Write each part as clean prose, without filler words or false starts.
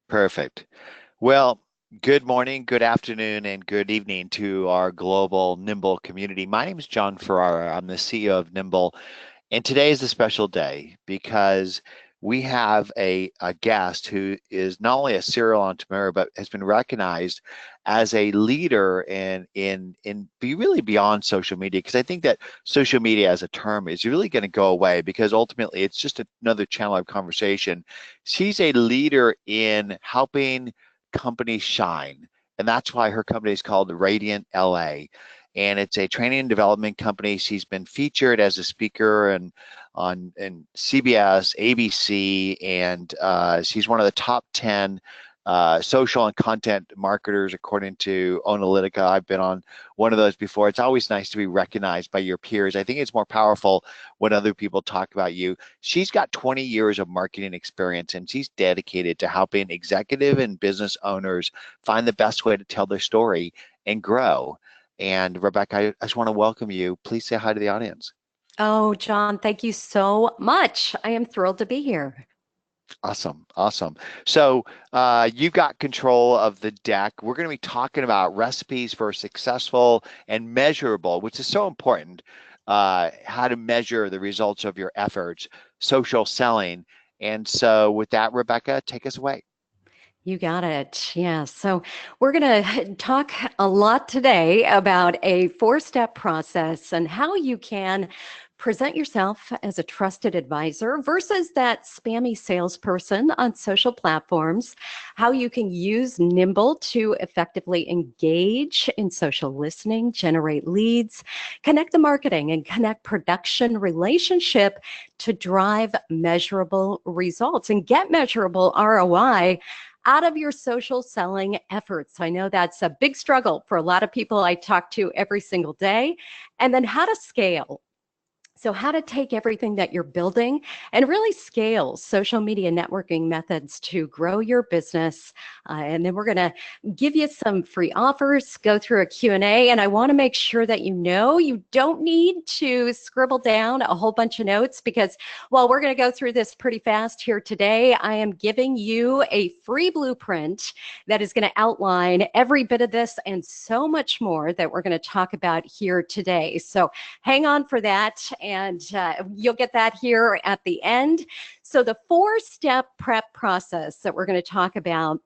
Perfect. Well, good morning, good afternoon, and good evening to our global Nimble community. My name is John Ferrara. I'm the CEO of Nimble, and today is a special day because we have a guest who is not only a serial entrepreneur, but has been recognized as a leader in be really beyond social media. Because I think that social media as a term is really going to go away because ultimately it's just another channel of conversation. She's a leader in helping companies shine, and that's why her company is called Radiant LA, and it's a training and development company. She's been featured as a speaker and on CBS, ABC, and she's one of the top 10 social and content marketers according to Analytica. I've been on one of those before. It's always nice to be recognized by your peers. I think it's more powerful when other people talk about you. She's got 20 years of marketing experience, and she's dedicated to helping executive and business owners find the best way to tell their story and grow. And Rebekah, I just want to welcome you. Please say hi to the audience. Oh, John, thank you so much. I am thrilled to be here. Awesome, awesome. So you've got control of the deck. We're going to be talking about recipes for successful and measurable, which is so important. How to measure the results of your efforts, social selling. And so with that, Rebekah, take us away. You got it. Yeah. So we're going to talk a lot today about a four-step process and how you can present yourself as a trusted advisor versus that spammy salesperson on social platforms, how you can use Nimble to effectively engage in social listening, generate leads, connect the marketing and connect production relationship to drive measurable results and get measurable ROI out of your social selling efforts. I know that's a big struggle for a lot of people I talk to every single day. And then how to scale. So, how to take everything that you're building and really scale social media networking methods to grow your business. And then we're going to give you some free offers, go through a Q&A, and I want to make sure that you don't need to scribble down a whole bunch of notes because while we're going to go through this pretty fast here today, I am giving you a free blueprint that is going to outline every bit of this and so much more that we're going to talk about here today. So, hang on for that. And you'll get that here at the end. So the four-step prep process that we're going to talk about,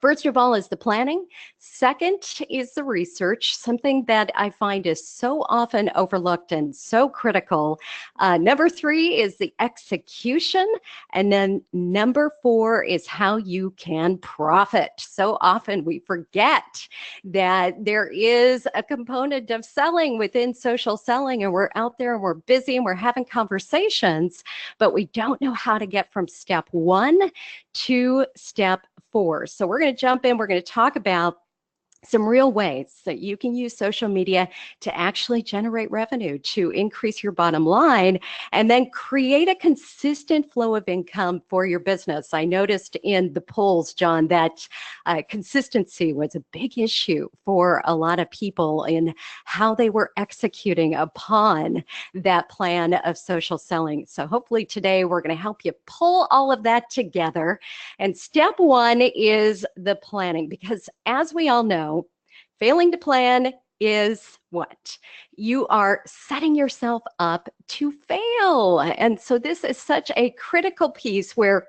first of all, is the planning. Second is the research, something that I find is so often overlooked and so critical. Number three is the execution. And then number four is how you can profit. So often we forget that there is a component of selling within social selling, and we're out there and we're busy and we're having conversations, but we don't know how to get from step one to step four. So we're going to jump in. We're going to talk about some real ways that you can use social media to actually generate revenue, to increase your bottom line, and then create a consistent flow of income for your business. I noticed in the polls, John, that consistency was a big issue for a lot of people in how they were executing upon that plan of social selling. So hopefully today we're going to help you pull all of that together. And step one is the planning, because as we all know, failing to plan is what? You are setting yourself up to fail. And so this is such a critical piece where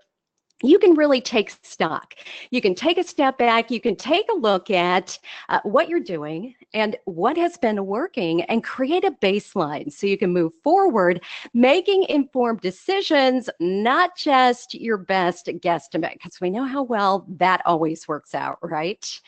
you can really take stock. You can take a step back. You can take a look at what you're doing and what has been working and create a baseline so you can move forward, making informed decisions, not just your best guesstimate, because we know how well that always works out, right?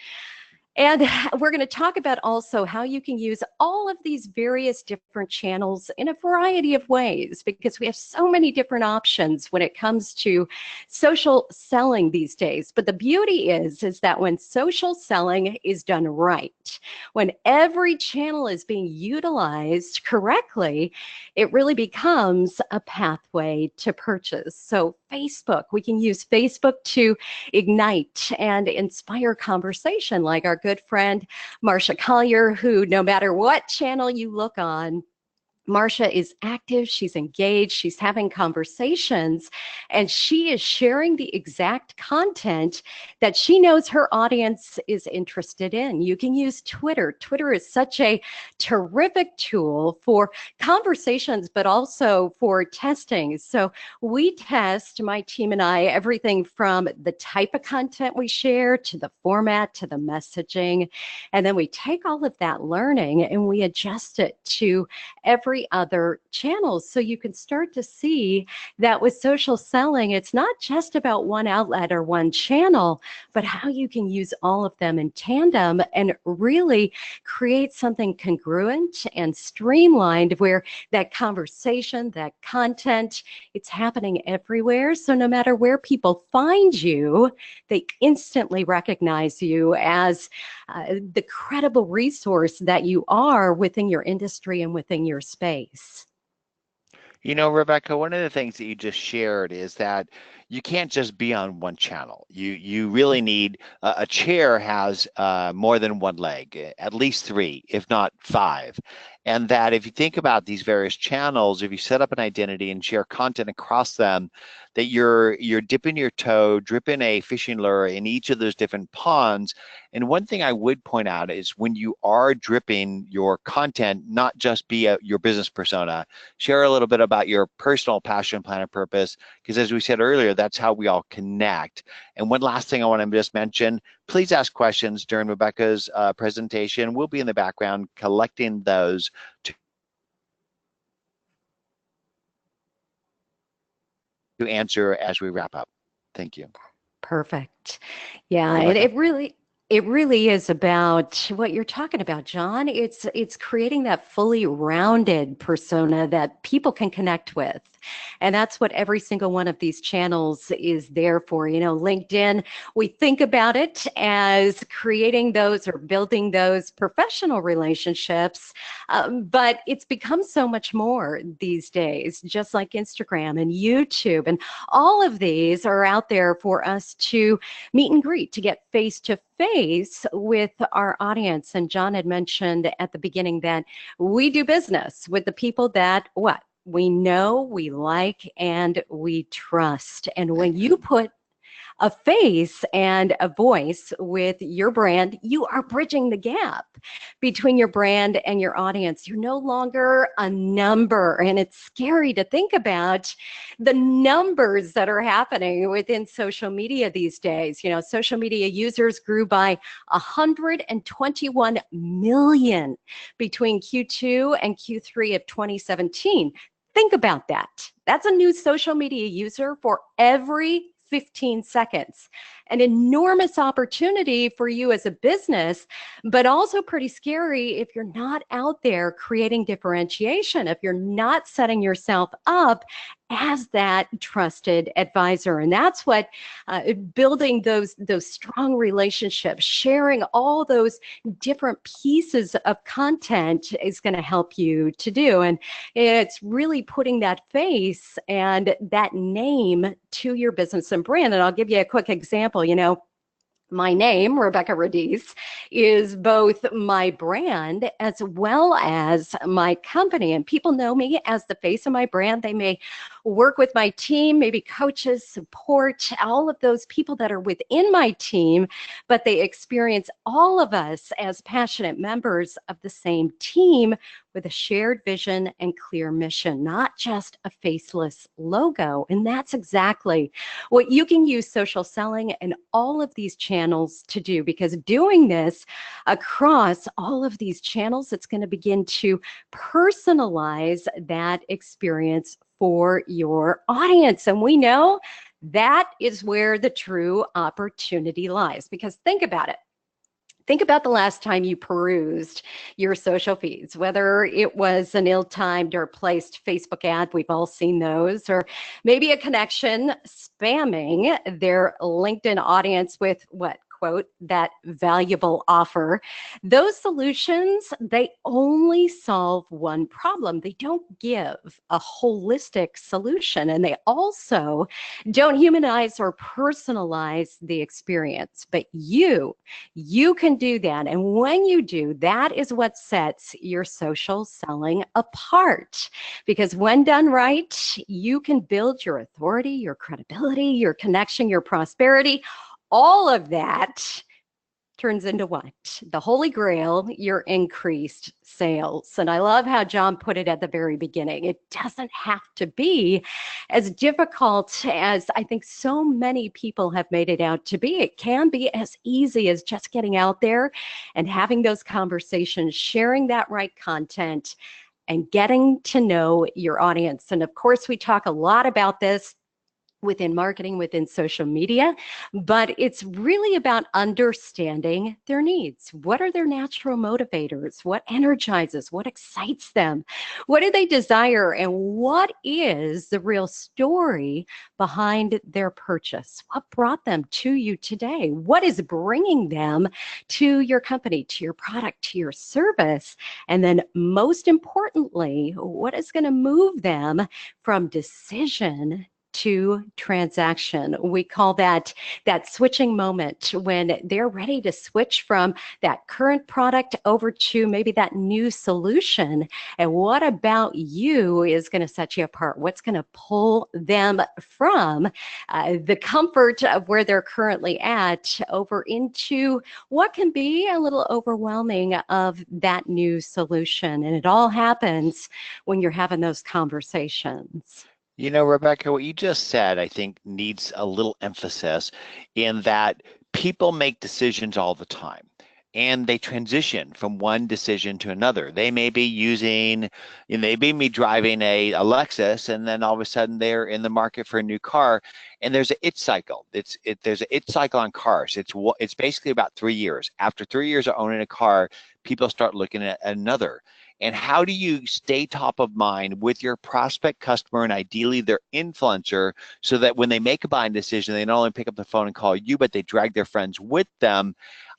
And we're going to talk about also how you can use all of these various different channels in a variety of ways, because we have so many different options when it comes to social selling these days. But the beauty is that when social selling is done right, when every channel is being utilized correctly, it really becomes a pathway to purchase. So Facebook, we can use Facebook to ignite and inspire conversation, like our good friend Marsha Collier, who no matter what channel you look on, Marcia is active, she's engaged, she's having conversations, and she is sharing the exact content that she knows her audience is interested in. You can use Twitter. Twitter is such a terrific tool for conversations, but also for testing. So we test, my team and I, everything from the type of content we share to the format to the messaging. And then we take all of that learning and we adjust it to every other channel. So you can start to see that with social selling, it's not just about one outlet or one channel, but how you can use all of them in tandem and really create something congruent and streamlined where that conversation, that content, it's happening everywhere. So no matter where people find you, they instantly recognize you as the credible resource that you are within your industry and within your space. You know, Rebecca, one of the things that you just shared is that you can't just be on one channel. You really need a chair has more than one leg, at least three, if not five. And that if you think about these various channels, if you set up an identity and share content across them, that you're dipping your toe, dripping a fishing lure in each of those different ponds. And one thing I would point out is when you are dripping your content, not just be your business persona, share a little bit about your personal passion, plan, and purpose, because as we said earlier, that's how we all connect. And one last thing I want to just mention, please ask questions during Rebecca's presentation. We'll be in the background collecting those to answer as we wrap up. Thank you. Perfect. Yeah, and Rebecca? it really is about what you're talking about, John. It's creating that fully rounded persona that people can connect with. And that's what every single one of these channels is there for. You know, LinkedIn, we think about it as creating those or building those professional relationships, but it's become so much more these days, just like Instagram and YouTube. And all of these are out there for us to meet and greet, to get face to face with our audience. And John had mentioned at the beginning that we do business with the people that what? We know, we like, and we trust. And when you put a face and a voice with your brand, you are bridging the gap between your brand and your audience. You're no longer a number. And it's scary to think about the numbers that are happening within social media these days. You know, social media users grew by 121 million between Q2 and Q3 of 2017. Think about that. That's a new social media user for every 15 seconds. An enormous opportunity for you as a business, but also pretty scary if you're not out there creating differentiation, if you're not setting yourself up as that trusted advisor. And that's what building those strong relationships, sharing all those different pieces of content is going to help you to do. And it's really putting that face and that name to your business and brand. And I'll give you a quick example. You know, my name, Rebekah Radice, is both my brand as well as my company. And people know me as the face of my brand. They may work with my team, maybe coaches, support, all of those people that are within my team, but they experience all of us as passionate members of the same team with a shared vision and clear mission, not just a faceless logo. And that's exactly what you can use social selling and all of these channels to do, because doing this across all of these channels, it's going to begin to personalize that experience for your audience. And we know that is where the true opportunity lies, because think about it. Think about the last time you perused your social feeds, whether it was an ill-timed or placed Facebook ad, we've all seen those, or maybe a connection spamming their LinkedIn audience with what? quote, that valuable offer. Those solutions, they only solve one problem. They don't give a holistic solution, and they also don't humanize or personalize the experience. But you can do that. And when you do, that is what sets your social selling apart. Because when done right, you can build your authority, your credibility, your connection, your prosperity, all of that turns into what? The Holy Grail, your increased sales. And I love how John put it at the very beginning. It doesn't have to be as difficult as I think so many people have made it out to be. It can be as easy as just getting out there and having those conversations, sharing that right content, and getting to know your audience. And of course, we talk a lot about this within marketing, within social media, but it's really about understanding their needs. What are their natural motivators? What energizes? What excites them? What do they desire? And what is the real story behind their purchase? What brought them to you today? What is bringing them to your company, to your product, to your service? And then most importantly, what is going to move them from decision to transaction? We call that switching moment, when they're ready to switch from that current product over to maybe that new solution. And what about you is going to set you apart? What's going to pull them from the comfort of where they're currently at over into what can be a little overwhelming of that new solution? And it all happens when you're having those conversations. You know, Rebecca, what you just said, I think needs a little emphasis in that people make decisions all the time and they transition from one decision to another. They may be using, they may be driving a Lexus, and then all of a sudden they're in the market for a new car, and there's an it cycle. There's an it cycle on cars. It's basically about 3 years. After 3 years of owning a car, people start looking at another. And how do you stay top of mind with your prospect customer and ideally their influencer, so that when they make a buying decision, they not only pick up the phone and call you, but they drag their friends with them?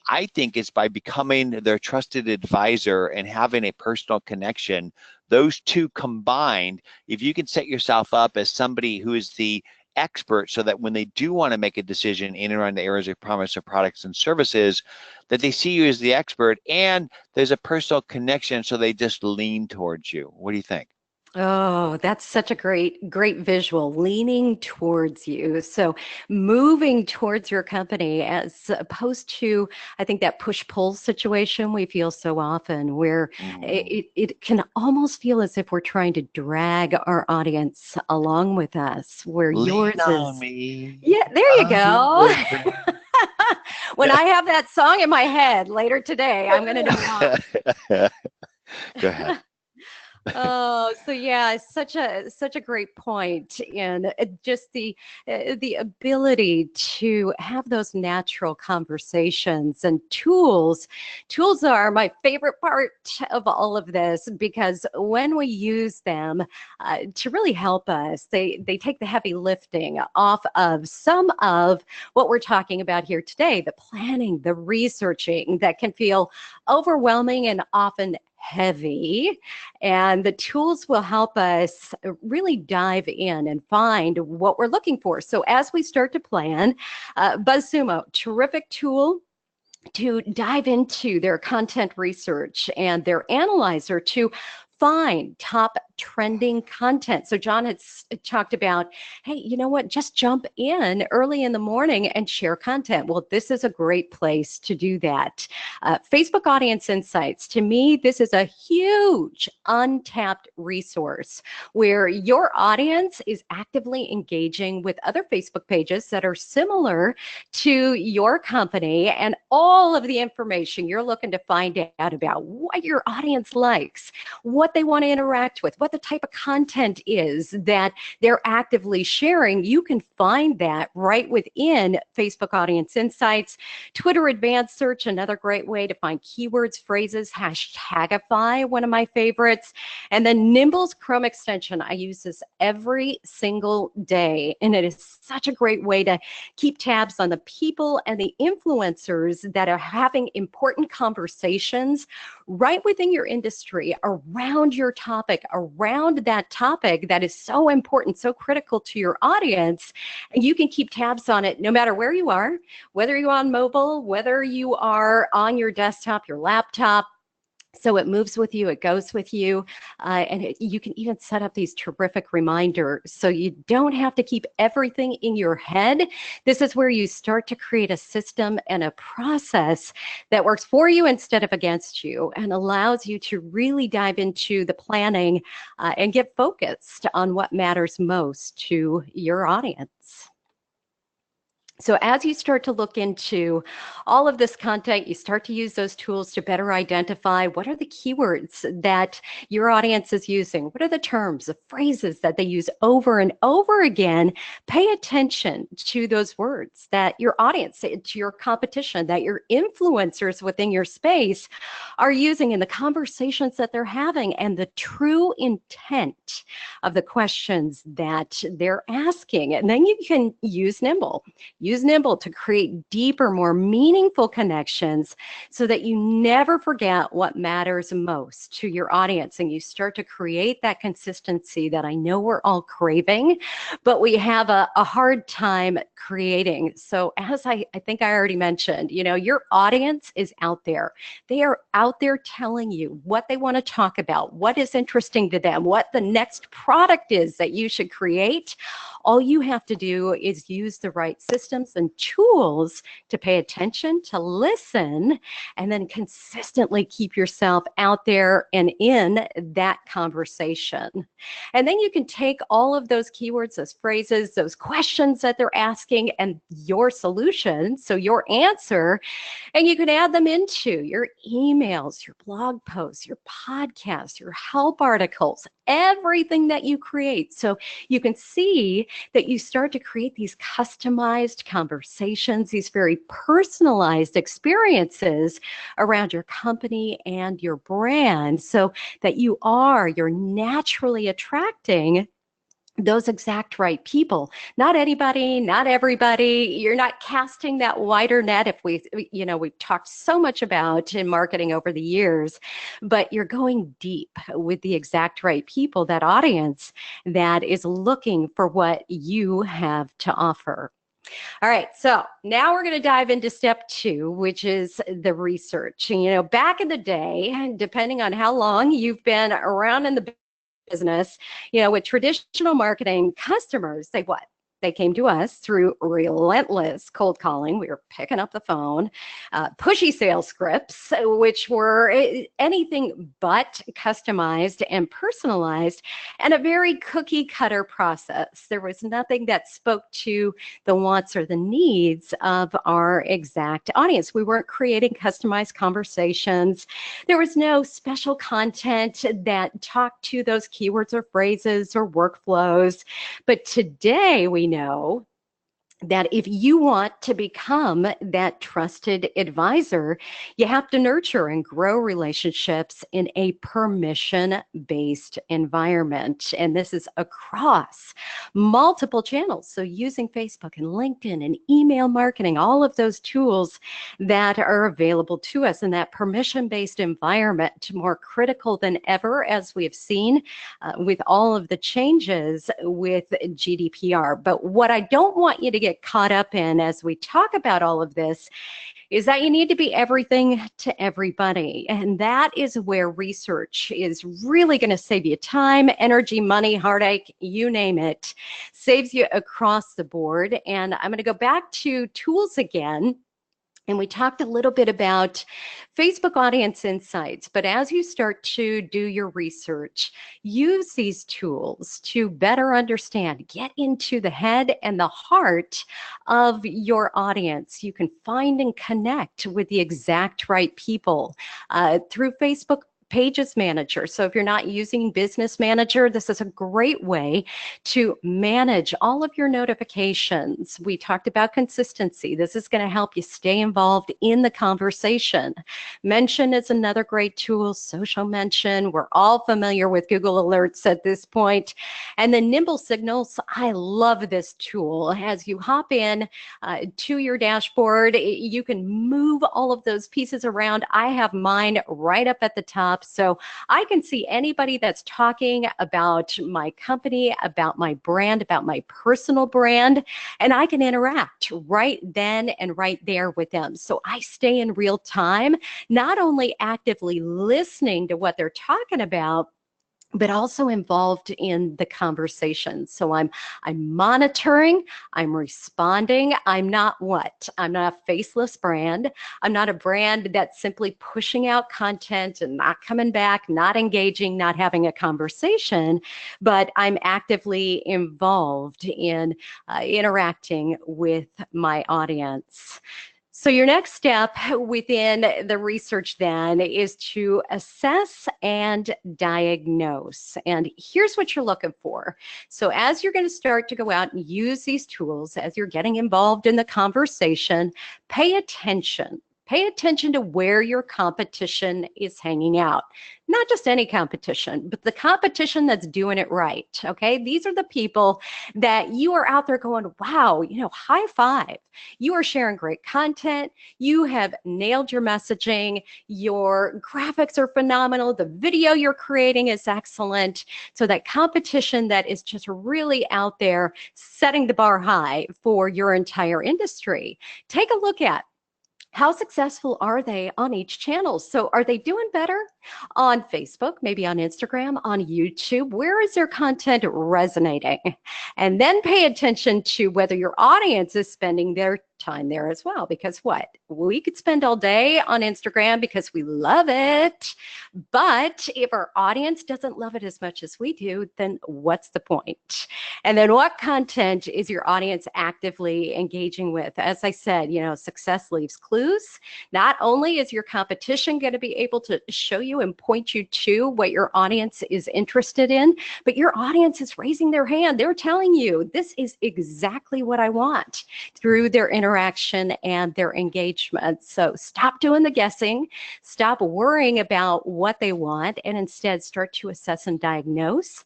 I think it's by becoming their trusted advisor and having a personal connection. Those two combined, if you can set yourself up as somebody who is the expert, so that when they do want to make a decision in and around the areas of promise of products and services, that they see you as the expert and there's a personal connection, so they just lean towards you. What do you think? Oh, that's such a great visual, leaning towards you. So moving towards your company, as opposed to, I think, that push-pull situation we feel so often, where Mm. it can almost feel as if we're trying to drag our audience along with us, where Lean yours on is, me. yeah, there you I'm go. your friend. When I have that song in my head later today, I'm going to know why. Go ahead. Oh, so yeah, it's such a great point, and just the ability to have those natural conversations and tools. Tools are my favorite part of all of this, because when we use them to really help us, they take the heavy lifting off of some of what we're talking about here today, the planning, the researching that can feel overwhelming and often heavy. And the tools will help us really dive in and find what we're looking for. So as we start to plan, BuzzSumo, terrific tool to dive into their content research and their analyzer to find top trending content. So John had talked about, hey, you know what? Just jump in early in the morning and share content. Well, this is a great place to do that. Facebook Audience Insights, to me, this is a huge untapped resource where your audience is actively engaging with other Facebook pages that are similar to your company, and all of the information you're looking to find out about what your audience likes, what what they want to interact with, what the type of content is that they're actively sharing. You can find that right within Facebook Audience Insights. Twitter Advanced Search, another great way to find keywords, phrases, hashtagify, one of my favorites. And then Nimble's Chrome extension. I use this every single day, and it is such a great way to keep tabs on the people and the influencers that are having important conversations right within your industry, around your topic, around that topic that is so important, so critical to your audience. And you can keep tabs on it no matter where you are, whether you're on mobile, whether you are on your desktop, your laptop. So it moves with you, it goes with you, and you can even set up these terrific reminders so you don't have to keep everything in your head. This is where you start to create a system and a process that works for you instead of against you, and allows you to really dive into the planning and get focused on what matters most to your audience. So as you start to look into all of this content, you start to use those tools to better identify what are the keywords that your audience is using, what are the terms, the phrases that they use over and over again. Pay attention to those words that your audience, to your competition, that your influencers within your space are using in the conversations that they're having, and the true intent of the questions that they're asking. And then you can use Nimble. Use Nimble to create deeper, more meaningful connections so that you never forget what matters most to your audience, and you start to create that consistency that I know we're all craving, but we have a hard time creating. So as I think I already mentioned, your audience is out there. They are out there telling you what they want to talk about, what is interesting to them, what the next product is that you should create. All you have to do is use the right systems and tools to pay attention, to listen, and then consistently keep yourself out there and in that conversation. And then you can take all of those keywords, those phrases, those questions that they're asking, and your solution, so your answer, and you can add them into your emails, your blog posts, your podcasts, your help articles, everything that you create. So you can see that you start to create these customized conversations, these very personalized experiences around your company and your brand, so that you're naturally attracting those exact right people. Not anybody, not everybody. You're not casting that wider net. If we've talked so much about in marketing over the years, but you're going deep with the exact right people, that audience that is looking for what you have to offer. All right, so now we're going to dive into step 2, which is the research. Back in the day, depending on how long you've been around in the business, with traditional marketing, customers, they came to us through relentless cold calling. We were picking up the phone, pushy sales scripts, which were anything but customized and personalized, and a very cookie cutter process. There was nothing that spoke to the wants or the needs of our exact audience. We weren't creating customized conversations. There was no special content that talked to those keywords or phrases or workflows. But today we know that if you want to become that trusted advisor, you have to nurture and grow relationships in a permission-based environment. And this is across multiple channels. So using Facebook and LinkedIn and email marketing, all of those tools that are available to us in that permission-based environment, more critical than ever, as we have seen with all of the changes with GDPR. But what I don't want you to get caught up in as we talk about all of this is that you need to be everything to everybody. And that is where research is really going to save you time, energy, money, heartache, you name it. Saves you across the board. And I'm going to go back to tools again. And we talked a little bit about Facebook Audience Insights, but as you start to do your research, use these tools to better understand, get into the head and the heart of your audience. You can find and connect with the exact right people through Facebook Pages Manager. So if you're not using Business Manager, this is a great way to manage all of your notifications. We talked about consistency. This is going to help you stay involved in the conversation. Mention is another great tool. Social Mention. We're all familiar with Google Alerts at this point. And then Nimble Signals. I love this tool. As you hop in to your dashboard, you can move all of those pieces around. I have mine right up at the top, so I can see anybody that's talking about my company, about my brand, about my personal brand, and I can interact right then and right there with them. So I stay in real time, not only actively listening to what they're talking about, but also involved in the conversation. So I'm monitoring, I'm responding. I'm not what? I'm not a faceless brand. I'm not a brand that's simply pushing out content and not coming back, not engaging, not having a conversation, but I'm actively involved in interacting with my audience. So your next step within the research then is to assess and diagnose. And here's what you're looking for. So as you're going to start to go out and use these tools, as you're getting involved in the conversation, pay attention. Pay attention to where your competition is hanging out. Not just any competition, but the competition that's doing it right, okay? These are the people that you are out there going, wow, high five. You are sharing great content. You have nailed your messaging. Your graphics are phenomenal. The video you're creating is excellent. So that competition that is just really out there setting the bar high for your entire industry. Take a look at how successful are they on each channel? So are they doing better on Facebook, maybe on Instagram, on YouTube? Where is their content resonating? And then pay attention to whether your audience is spending their time there as well. Because what? We could spend all day on Instagram because we love it. But if our audience doesn't love it as much as we do, then what's the point? And then what content is your audience actively engaging with? As I said, success leaves clues. Not only is your competition going to be able to show you and point you to what your audience is interested in, but your audience is raising their hand. They're telling you, this is exactly what I want through their interaction and their engagement. So stop doing the guessing, stop worrying about what they want, and instead start to assess and diagnose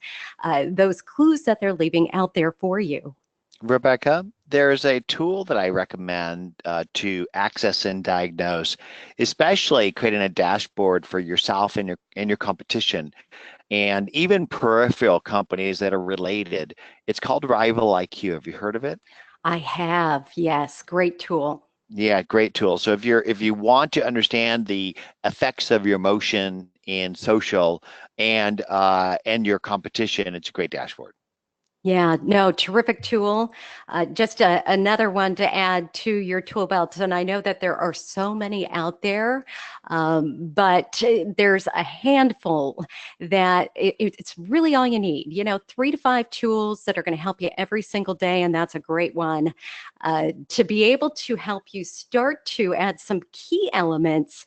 those clues that they're leaving out there for you. Rebecca, there's a tool that I recommend to access and diagnose, especially creating a dashboard for yourself and your competition, and even peripheral companies that are related. It's called Rival IQ. Have you heard of it? I have, yes, great tool. Yeah, great tool. So if you want to understand the effects of your motion in social and your competition, it's a great dashboard. Yeah, no, terrific tool. Just another one to add to your tool belt. And I know that there are so many out there, but there's a handful that it's really all you need. 3 to 5 tools that are going to help you every single day. And that's a great one to be able to help you start to add some key elements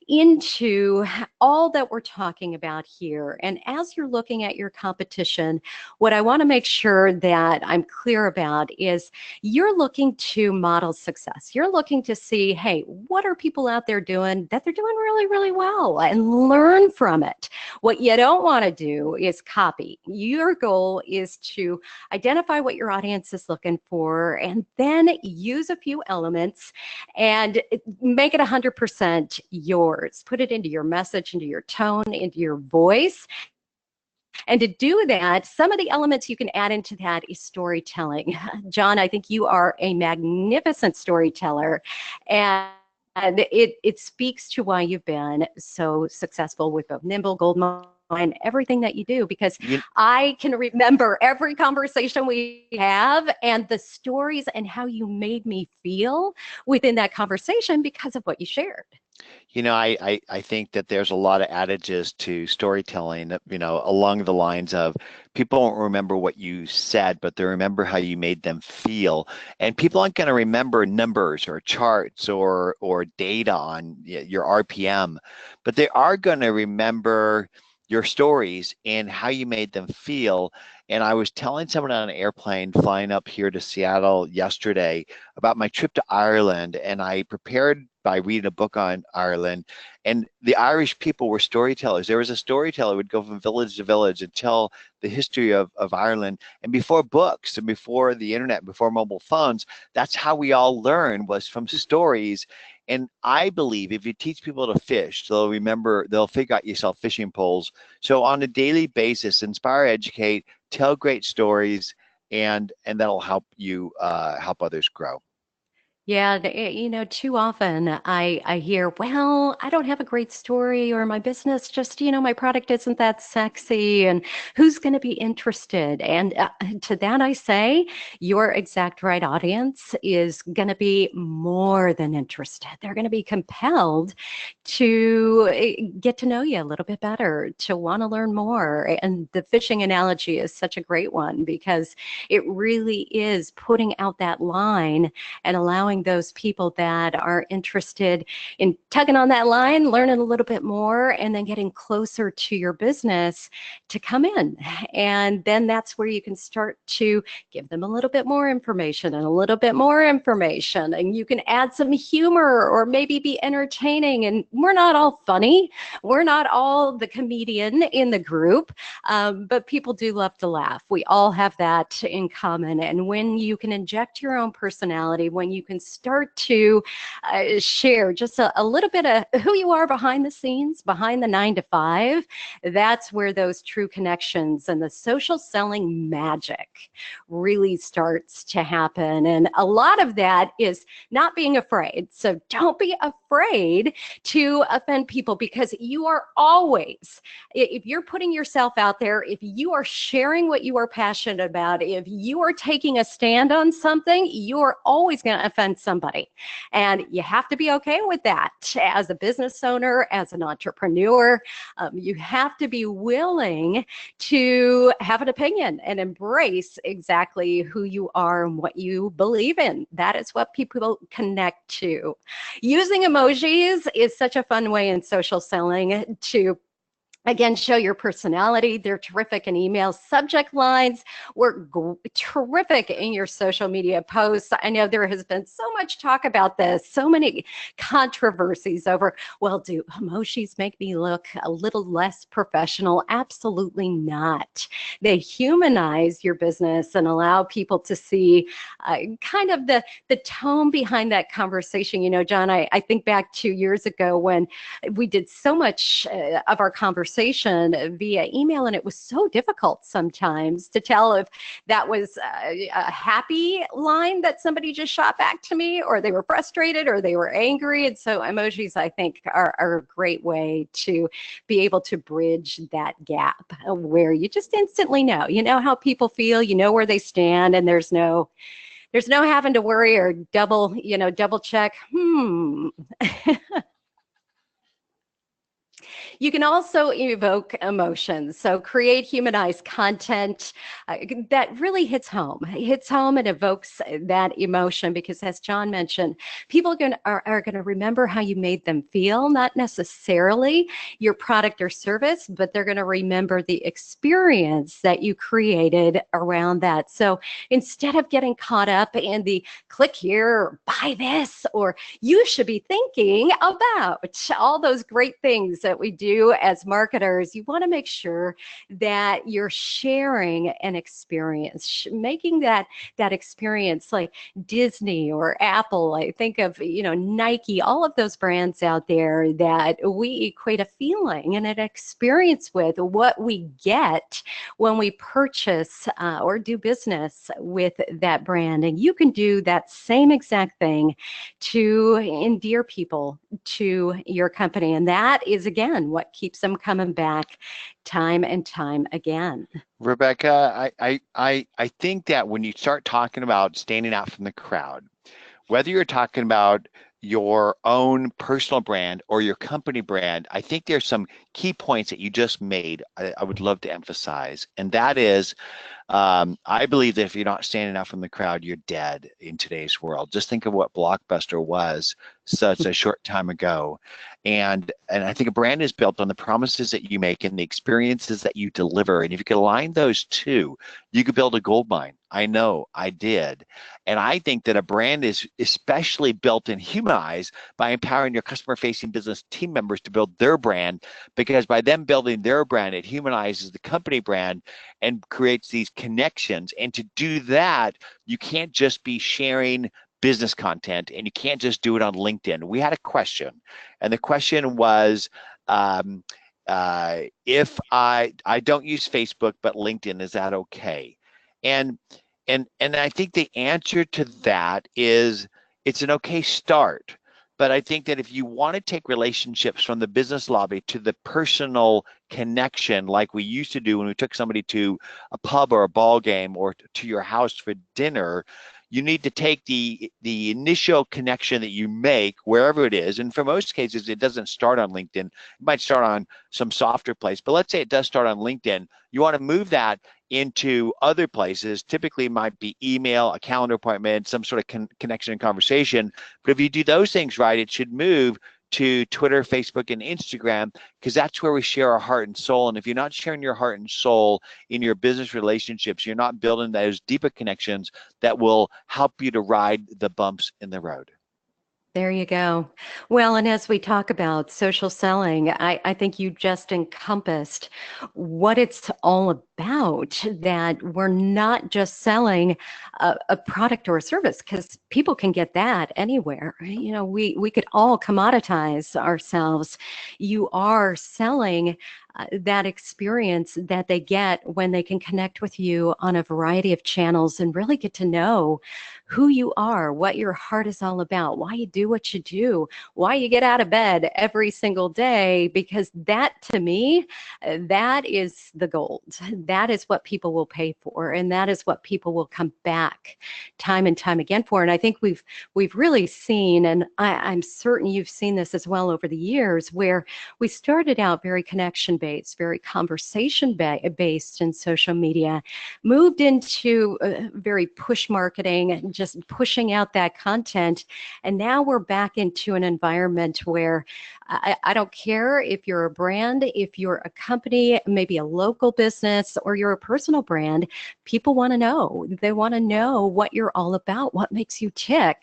into all that we're talking about here. And as you're looking at your competition, what I want to make sure that I'm clear about is you're looking to model success. You're looking to see, hey, what are people out there doing that they're doing really, really well, and learn from it. What you don't want to do is copy. Your goal is to identify what your audience is looking for and then use a few elements and make it 100% yours. Put it into your message, into your tone, into your voice. And to do that, some of the elements you can add into that is storytelling. John, I think you are a magnificent storyteller. And it speaks to why you've been so successful with both Nimble, Goldmine, everything that you do, because I can remember every conversation we have and the stories and how you made me feel within that conversation because of what you shared. I think that there's a lot of adages to storytelling, along the lines of people won't remember what you said, but they remember how you made them feel. And people aren't going to remember numbers or charts or data on your RPM, but they are going to remember your stories and how you made them feel. And I was telling someone on an airplane flying up here to Seattle yesterday about my trip to Ireland, and I prepared by reading a book on Ireland. And the Irish people were storytellers. There was a storyteller who would go from village to village and tell the history of Ireland. And before books and before the internet, before mobile phones, that's how we all learn, was from stories. And I believe if you teach people to fish, they'll figure out yourself fishing poles. So on a daily basis, inspire, educate, tell great stories, and that'll help you help others grow. Yeah, too often I hear, well, I don't have a great story, or my business just, my product isn't that sexy, and who's going to be interested? And to that I say, your exact right audience is going to be more than interested. They're going to be compelled to get to know you a little bit better, to want to learn more. And the fishing analogy is such a great one because it really is putting out that line and allowing those people that are interested in tugging on that line, learning a little bit more, and then getting closer to your business to come in. And then that's where you can start to give them a little bit more information and a little bit more information. And you can add some humor or maybe be entertaining. And we're not all funny. We're not all the comedian in the group, but people do love to laugh. We all have that in common. And when you can inject your own personality, when you can start to share just a little bit of who you are behind the scenes, behind the 9 to 5, that's where those true connections and the social selling magic really starts to happen. And a lot of that is not being afraid. So don't be afraid to offend people, because you are always, if you're putting yourself out there, if you are sharing what you are passionate about, if you are taking a stand on something, you are always going to offend somebody. And you have to be okay with that as a business owner, as an entrepreneur. You have to be willing to have an opinion and embrace exactly who you are and what you believe in. That is what people connect to. Using emojis is such a fun way in social selling to, again, show your personality. They're terrific in email. Subject lines work terrific in your social media posts. I know there has been so much talk about this, so many controversies over, well, do emojis make me look a little less professional? Absolutely not. They humanize your business and allow people to see kind of the tone behind that conversation. John, I think back 2 years ago when we did so much of our conversation via email, and it was so difficult sometimes to tell if that was a happy line that somebody just shot back to me, or they were frustrated, or they were angry. And so emojis, I think, are a great way to be able to bridge that gap where you just instantly know. You know how people feel, you know where they stand, and there's no having to worry or double check. You can also evoke emotions. So create humanized content that really hits home and evokes that emotion, because as John mentioned, people are going to remember how you made them feel, not necessarily your product or service, but they're going to remember the experience that you created around that. So instead of getting caught up in the click here or buy this, or you should be thinking about all those great things that we do as marketers, you want to make sure that you're sharing an experience, making that experience like Disney or Apple. I think of, Nike, all of those brands out there that we equate a feeling and an experience with what we get when we purchase or do business with that brand. And you can do that same exact thing to endear people to your company. And that is, again, what keeps them coming back time and time again. Rebecca, I think that when you start talking about standing out from the crowd, whether you're talking about your own personal brand or your company brand, I think there's some key points that you just made I would love to emphasize. And that is, I believe that if you're not standing out from the crowd, you're dead in today's world. Just think of what Blockbuster was such a short time ago. And I think a brand is built on the promises that you make and the experiences that you deliver. And if you could align those two, you could build a gold mine. I know I did. And I think that a brand is especially built and humanized by empowering your customer facing business team members to build their brand, because by them building their brand, it humanizes the company brand and creates these connections. And to do that, you can't just be sharing business content and you can't just do it on LinkedIn. We had a question, and the question was, if I don't use Facebook but LinkedIn, is that okay? And and I think the answer to that is it's an okay start. But I think that if you want to take relationships from the business lobby to the personal connection, like we used to do when we took somebody to a pub or a ball game or to your house for dinner, you need to take the initial connection that you make wherever it is. And for most cases, it doesn't start on LinkedIn. It might start on some softer place, but let's say it does start on LinkedIn. You want to move that into other places. Typically it might be email, a calendar appointment, some sort of connection and conversation. But if you do those things right, it should move to Twitter, Facebook, and Instagram, because that's where we share our heart and soul. And if you're not sharing your heart and soul in your business relationships, you're not building those deeper connections that will help you to ride the bumps in the road. There you go. Well, and as we talk about social selling, I think you just encompassed what it's all about, that we're not just selling a product or a service, because people can get that anywhere. You know, we could all commoditize ourselves. You are selling that experience that they get when they can connect with you on a variety of channels and really get to know who you are, what your heart is all about, why you do what you do, why you get out of bed every single day, because that, to me, that is the gold. That is what people will pay for, and that is what people will come back time and time again for. And I think we've really seen, and I'm certain you've seen this as well over the years, where we started out very connection-based, very conversation-based in social media, moved into very push marketing, just pushing out that content. And now we're back into an environment where I don't care if you're a brand, if you're a company, maybe a local business, or you're a personal brand, people want to know. They want to know what you're all about, what makes you tick.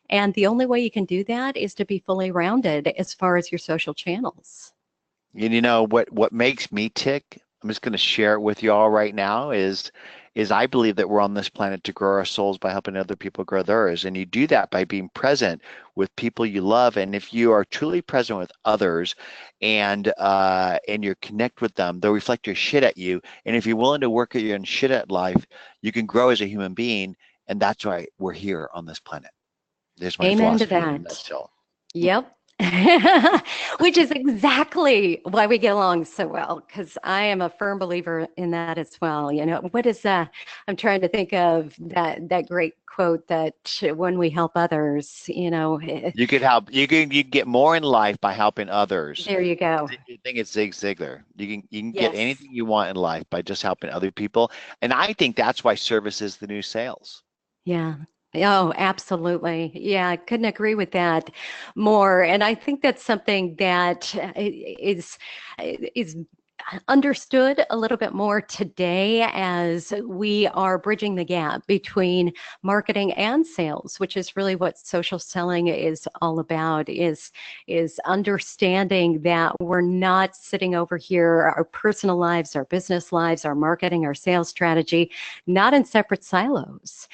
And the only way you can do that is to be fully rounded as far as your social channels. And you know what makes me tick? I'm just going to share it with you all right now is I believe that we're on this planet to grow our souls by helping other people grow theirs. And you do that by being present with people you love. And if you are truly present with others and you connect with them, they'll reflect your shit at you. And if you're willing to work at your own shit at life, you can grow as a human being. And that's why we're here on this planet. There's my Amen to philosophy in a that. nutshell. Yep. Which is exactly why we get along so well, because I am a firm believer in that as well. You know, what is I'm trying to think of that great quote that when we help others, You could help. You can get more in life by helping others. there you go. I think it's Zig Ziglar. You can get Yes. anything you want in life by just helping other people. And I think that's why service is the new sales. Yeah. Oh, absolutely. Yeah, I couldn't agree with that more. And I think that's something that is understood a little bit more today as we are bridging the gap between marketing and sales, which is really what social selling is all about, is understanding that we're not sitting over here, our personal lives, our business lives, our marketing, our sales strategy, not in separate silos,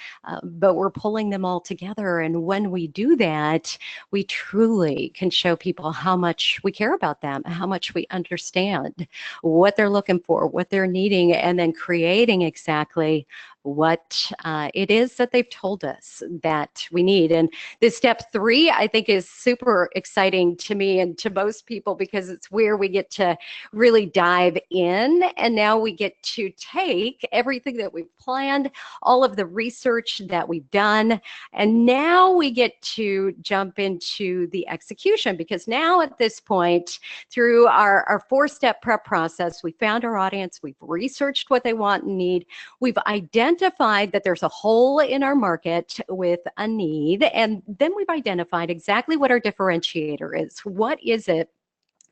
but we're pulling them all together. And when we do that, we truly can show people how much we care about them, how much we understand what they're looking for, what they're needing, and then creating exactly what it is that they've told us that we need. And this step 3, I think, is super exciting to me and to most people because it's where we get to really dive in. And now we get to take everything that we've planned, all of the research that we've done, and now we get to jump into the execution because now at this point, through our 4-step prep process, we found our audience, we've researched what they want and need, we've identified that there's a hole in our market with a need, and then we've identified exactly what our differentiator is. What is it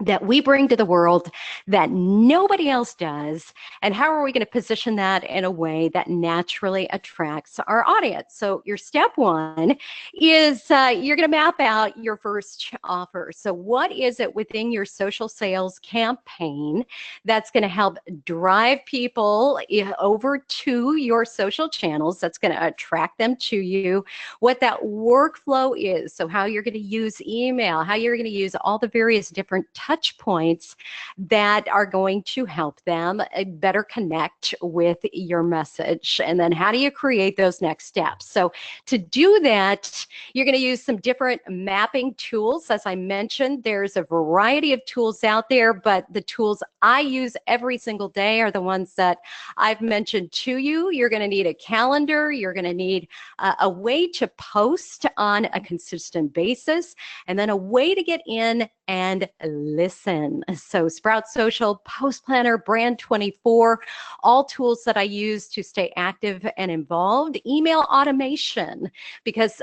that we bring to the world that nobody else does, and how are we going to position that in a way that naturally attracts our audience? So your step 1 is you're going to map out your first offer. So what is it within your social sales campaign that's going to help drive people over to your social channels, that's going to attract them to you, what that workflow is, so how you're going to use email, how you're going to use all the various different touch points that are going to help them better connect with your message. And then how do you create those next steps? So to do that, you're going to use some different mapping tools. As I mentioned, there's a variety of tools out there, but the tools I use every single day are the ones that I've mentioned to you. You're going to need a calendar. You're going to need a way to post on a consistent basis, and then a way to get in and listen. So Sprout Social, Post Planner, Brand 24, all tools that I use to stay active and involved. Email automation, because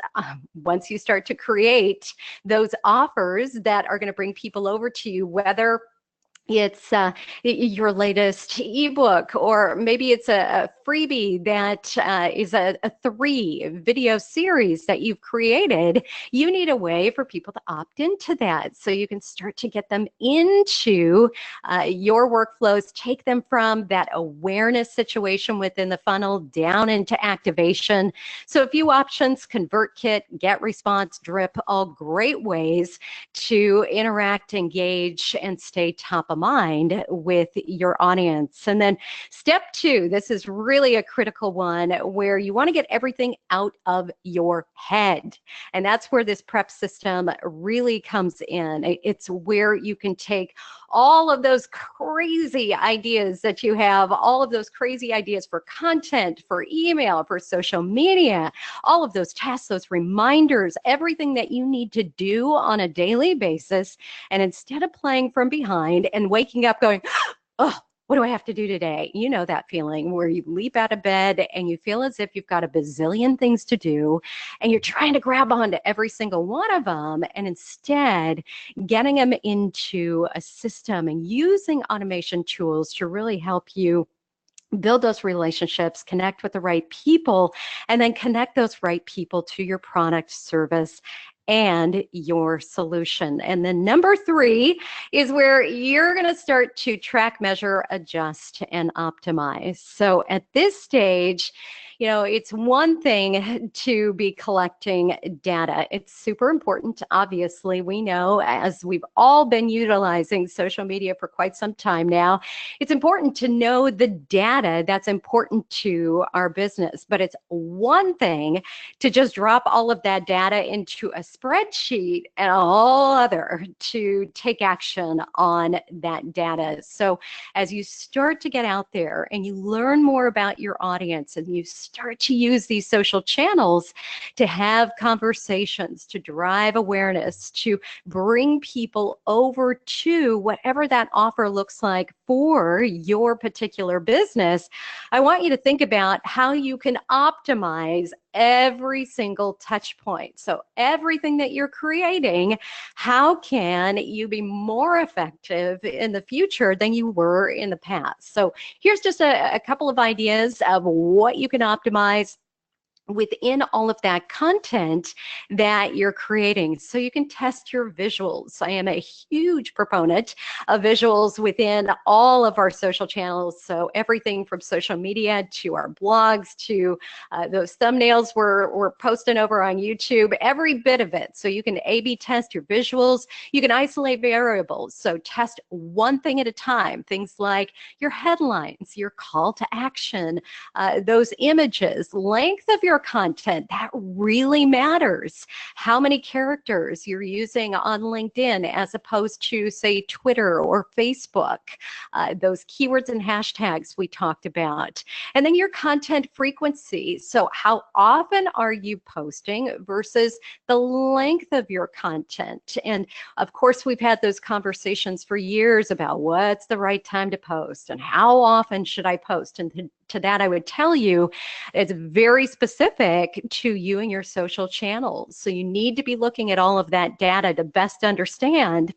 once you start to create those offers that are going to bring people over to you, whether it's your latest ebook, or maybe it's a freebie that is a 3-video series that you've created, you need a way for people to opt into that so you can start to get them into your workflows, take them from that awareness situation within the funnel down into activation. So a few options: ConvertKit, Get Response, Drip, all great ways to interact, engage, and stay top of mind with your audience. And then step 2, this is really a critical one, where you want to get everything out of your head. And that's where this prep system really comes in. It's where you can take all of those crazy ideas that you have, all of those crazy ideas for content, for email, for social media, all of those tasks, those reminders, everything that you need to do on a daily basis. And instead of playing from behind and waking up going, oh, what do I have to do today? You know that feeling where you leap out of bed and you feel as if you've got a bazillion things to do and you're trying to grab onto every single one of them, and instead getting them into a system and using automation tools to really help you build those relationships, connect with the right people, and then connect those right people to your product, service, and your solution. And then number 3 is where you're going to start to track, measure, adjust, and optimize. So at this stage, it's one thing to be collecting data. It's super important. Obviously, we know, as we've all been utilizing social media for quite some time now, it's important to know the data that's important to our business. But it's one thing to just drop all of that data into a spreadsheet, and a whole other to take action on that data. So as you start to get out there and you learn more about your audience, and you start to use these social channels to have conversations, to drive awareness, to bring people over to whatever that offer looks like for your particular business, I want you to think about how you can optimize every single touch point. So everything that you're creating, how can you be more effective in the future than you were in the past? So here's just a couple of ideas of what you can optimize within all of that content that you're creating. So you can test your visuals. I am a huge proponent of visuals within all of our social channels. So everything from social media to our blogs to those thumbnails we're posting over on YouTube, every bit of it. So you can A/B test your visuals. You can isolate variables. So test one thing at a time. Things like your headlines, your call to action, those images, length of your content, that really matters. How many characters you're using on LinkedIn as opposed to, say, Twitter or Facebook, those keywords and hashtags we talked about. And then your content frequency. So how often are you posting versus the length of your content? And of course, we've had those conversations for years about what's the right time to post and how often should I post. And to that, I would tell you it's very specific to you and your social channels. So you need to be looking at all of that data to best understand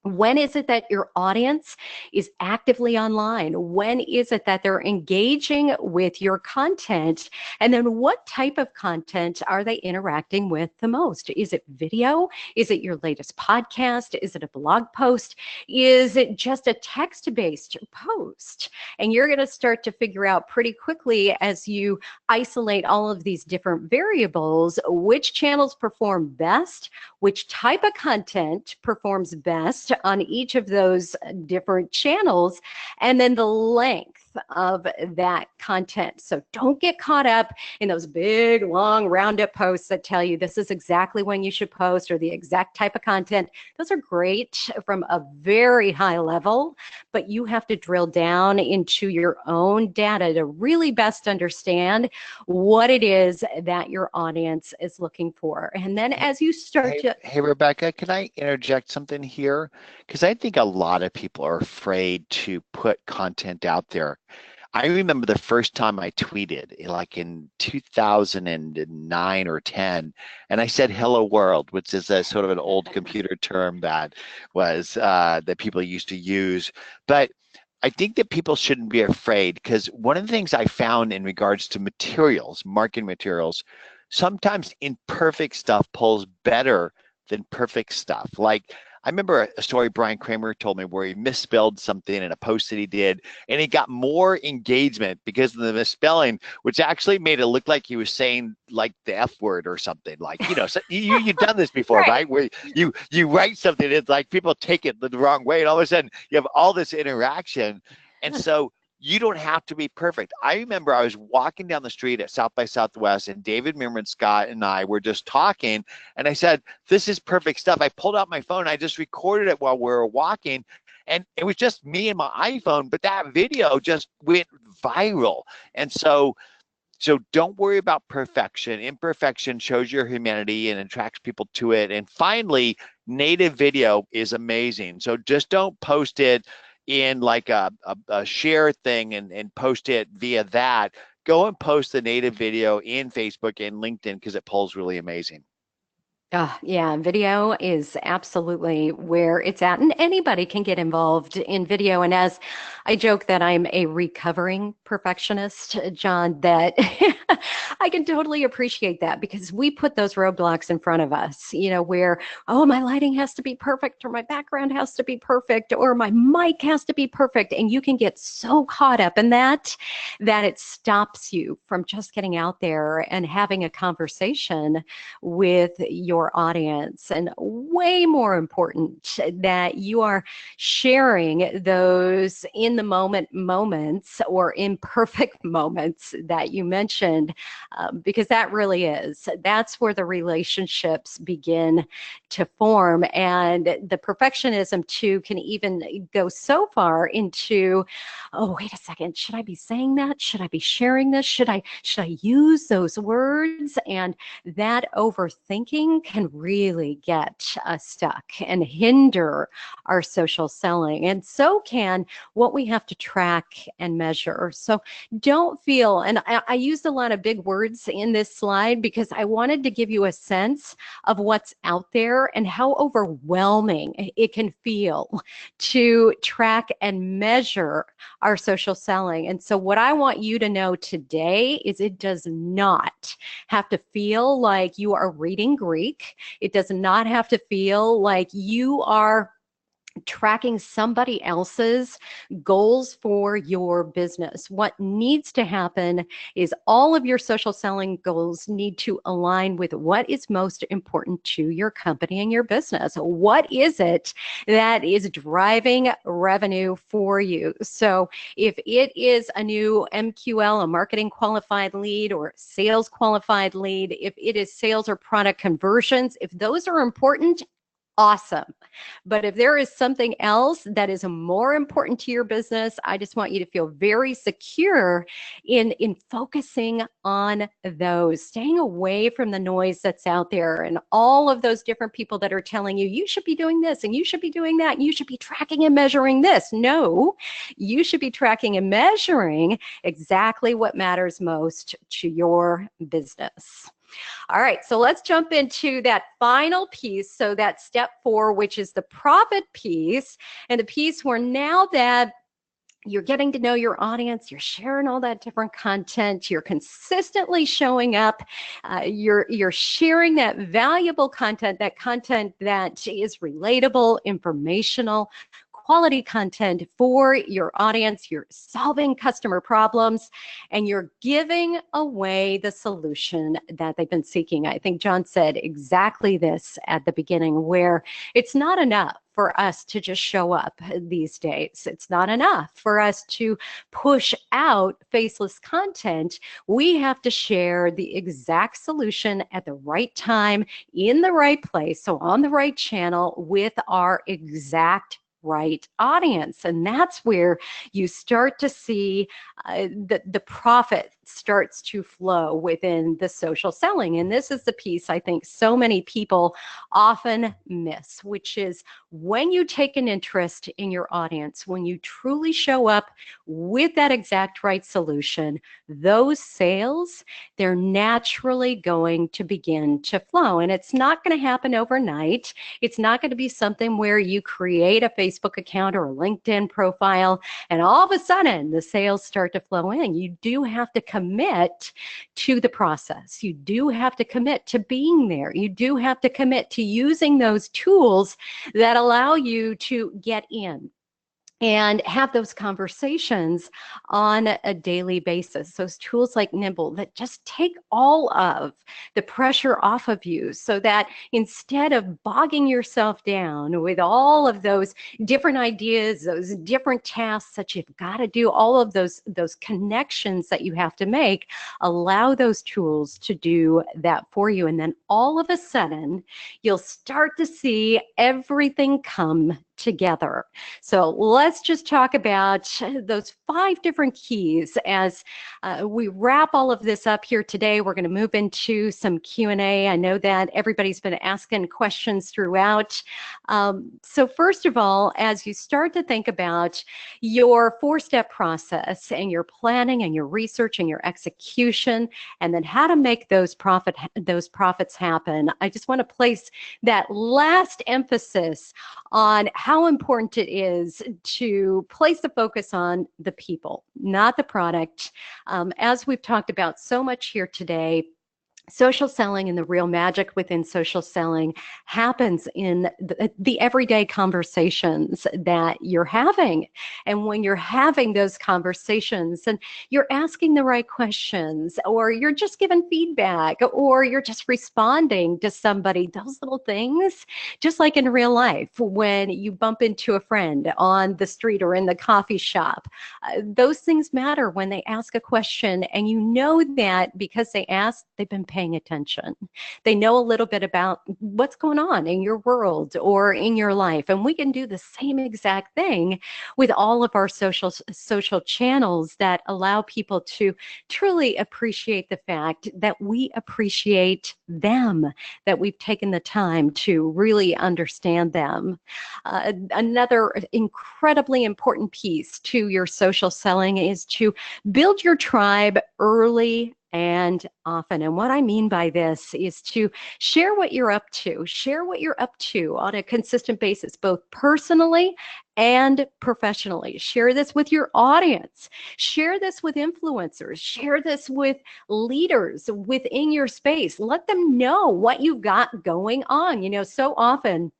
when is it that your audience is actively online? When is it that they're engaging with your content? And then what type of content are they interacting with the most? Is it video? Is it your latest podcast? Is it a blog post? Is it just a text-based post? And you're going to start to figure out pretty quickly as you isolate all of these different variables, which channels perform best, which type of content performs best on each of those different channels, and then the length of that content. So don't get caught up in those big, long, roundup posts that tell you this is exactly when you should post or the exact type of content. Those are great from a very high level, but you have to drill down into your own data to really best understand what it is that your audience is looking for. And then as you start Hey, to hey, Rebecca, can I interject something here? Because I think a lot of people are afraid to put content out there. I remember the first time I tweeted, like in 2009 or 10, and I said "Hello World," which is a sort of an old computer term that was that people used to use. But I think that people shouldn't be afraid because one of the things I found in regards to materials, marketing materials, sometimes imperfect stuff pulls better than perfect stuff. Like I remember a story Brian Kramer told me where he misspelled something in a post that he did, and he got more engagement because of the misspelling, which actually made it look like he was saying like the F word or something. Like, so you've done this before, right. right? Where you write something, it's like people take it the wrong way, and all of a sudden you have all this interaction, and so you don't have to be perfect. I remember I was walking down the street at South by Southwest, and David Meerman Scott and I were just talking, and I said, "This is perfect stuff." I pulled out my phone, I just recorded it while we were walking, and it was just me and my iPhone, but that video just went viral. And so don't worry about perfection. Imperfection shows your humanity and attracts people to it. And finally, native video is amazing. So just don't post it in like a share thing and post it via that. Go and post the native video in Facebook and LinkedIn because it pulls really amazing. Yeah, video is absolutely where it's at, and anybody can get involved in video. And as I joke that I'm a recovering perfectionist, John, that I can totally appreciate that because we put those roadblocks in front of us, where, oh, my lighting has to be perfect, or my background has to be perfect, or my mic has to be perfect. And you can get so caught up in that it stops you from just getting out there and having a conversation with your audience. And way more important, that you are sharing those in the moment moments or imperfect moments that you mentioned, because that really that's where the relationships begin to form. And the perfectionism too can even go so far into, oh, wait a second, should I be saying that? Should I be sharing this? Should I use those words? And that overthinking can really get us stuck and hinder our social selling. And so can what we have to track and measure. So don't feel, and I used a lot of big words in this slide because I wanted to give you a sense of what's out there and how overwhelming it can feel to track and measure our social selling. And so what I want you to know today is it does not have to feel like you are reading Greek. It does not have to feel like you are tracking somebody else's goals for your business. What needs to happen is all of your social selling goals need to align with what is most important to your company and your business. What is it that is driving revenue for you? So if it is a new MQL, a marketing qualified lead, or sales qualified lead, if it is sales or product conversions, if those are important, awesome. But if there is something else that is more important to your business, I just want you to feel very secure in focusing on those, staying away from the noise that's out there and all of those different people that are telling you, you should be doing this and you should be doing that and you should be tracking and measuring this. No, you should be tracking and measuring exactly what matters most to your business. All right, so let's jump into that final piece. So that step 4, which is the profit piece, and the piece where now that you're getting to know your audience, you're sharing all that different content, you're consistently showing up, you're sharing that valuable content that is relatable, informational, quality content for your audience, you're solving customer problems, and you're giving away the solution that they've been seeking. I think John said exactly this at the beginning, where it's not enough for us to just show up these days. It's not enough for us to push out faceless content. We have to share the exact solution at the right time, in the right place, so on the right channel with our exact right audience. And that's where you start to see the profit starts to flow within the social selling. And this is the piece I think so many people often miss, which is when you take an interest in your audience, when you truly show up with that exact right solution, those sales, they're naturally going to begin to flow. And it's not going to happen overnight. It's not going to be something where you create a Facebook account or a LinkedIn profile and all of a sudden the sales start to flow in. You do have to commit to the process. You do have to commit to being there. You do have to commit to using those tools that allow you to get in and have those conversations on a daily basis. Those tools like Nimble that just take all of the pressure off of you so that instead of bogging yourself down with all of those different ideas, those different tasks that you've got to do, all of those connections that you have to make, allow those tools to do that for you. And then all of a sudden, you'll start to see everything come together. So let's just talk about those 5 different keys as we wrap all of this up here today. We're going to move into some Q&A. I know that everybody's been asking questions throughout. So first of all, as you start to think about your 4-step process and your planning and your research and your execution, and then how to make those profits happen, I just want to place that last emphasis on how important it is to place the focus on the people, not the product. As we've talked about so much here today, social selling and the real magic within social selling happens in the everyday conversations that you're having. And when you're having those conversations and you're asking the right questions, or you're just giving feedback, or you're just responding to somebody, those little things, just like in real life, when you bump into a friend on the street or in the coffee shop, those things matter when they ask a question and you know that because they asked, they've been paying paying attention. They know a little bit about what's going on in your world or in your life. And we can do the same exact thing with all of our social channels that allow people to truly appreciate the fact that we appreciate them, that we've taken the time to really understand them. Another incredibly important piece to your social selling is to build your tribe early and often. And what I mean by this is to share what you're up to, share what you're up to on a consistent basis, both personally and professionally. Share this with your audience, share this with influencers, share this with leaders within your space. Let them know what you've got going on. You know, so often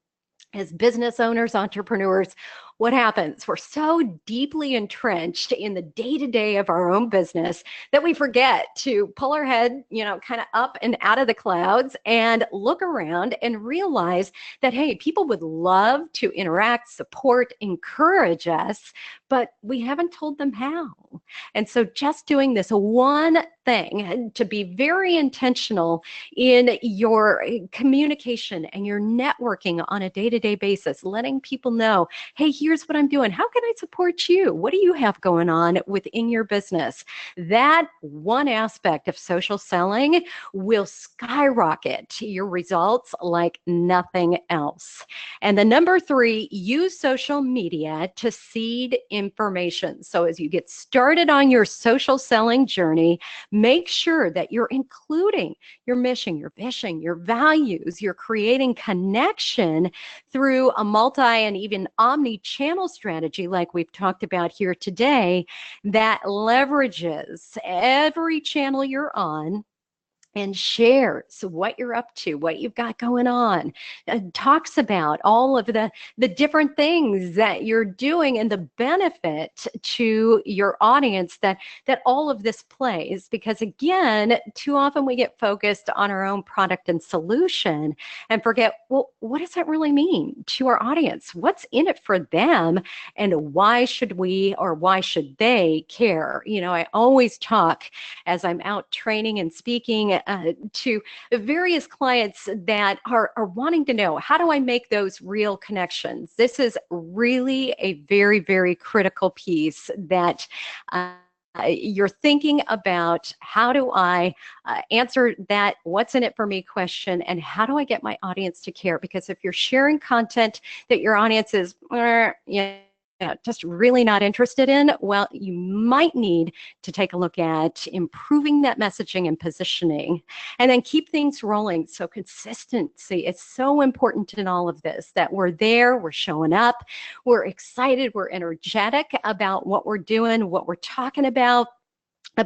as business owners, entrepreneurs, what happens? We're so deeply entrenched in the day-to-day of our own business that we forget to pull our head, kind of up and out of the clouds and look around and realize that, hey, people would love to interact, support, encourage us, but we haven't told them how. And so just doing this one thing, to be very intentional in your communication and your networking on a day-to-day basis, letting people know, hey, here's what I'm doing. How can I support you? What do you have going on within your business? That one aspect of social selling will skyrocket your results like nothing else. And the number 3, use social media to seed information. So as you get started on your social selling journey, make sure that you're including your mission, your vision, your values. You're creating connection through a multi and even omni-channel strategy like we've talked about here today that leverages every channel you're on and shares what you're up to, what you've got going on, talks about all of the different things that you're doing and the benefit to your audience that all of this plays. Because again, too often we get focused on our own product and solution and forget, well, what does that really mean to our audience? What's in it for them? And why should we or why should they care? I always talk as I'm out training and speaking to various clients that are wanting to know, how do I make those real connections? This is really a very, very critical piece that you're thinking about. How do I answer that what's in it for me question, and how do I get my audience to care? Because if you're sharing content that your audience is, just really not interested in, well, you might need to take a look at improving that messaging and positioning, and then keep things rolling. So consistency is so important in all of this, that we're there, we're showing up, we're excited, we're energetic about what we're doing, what we're talking about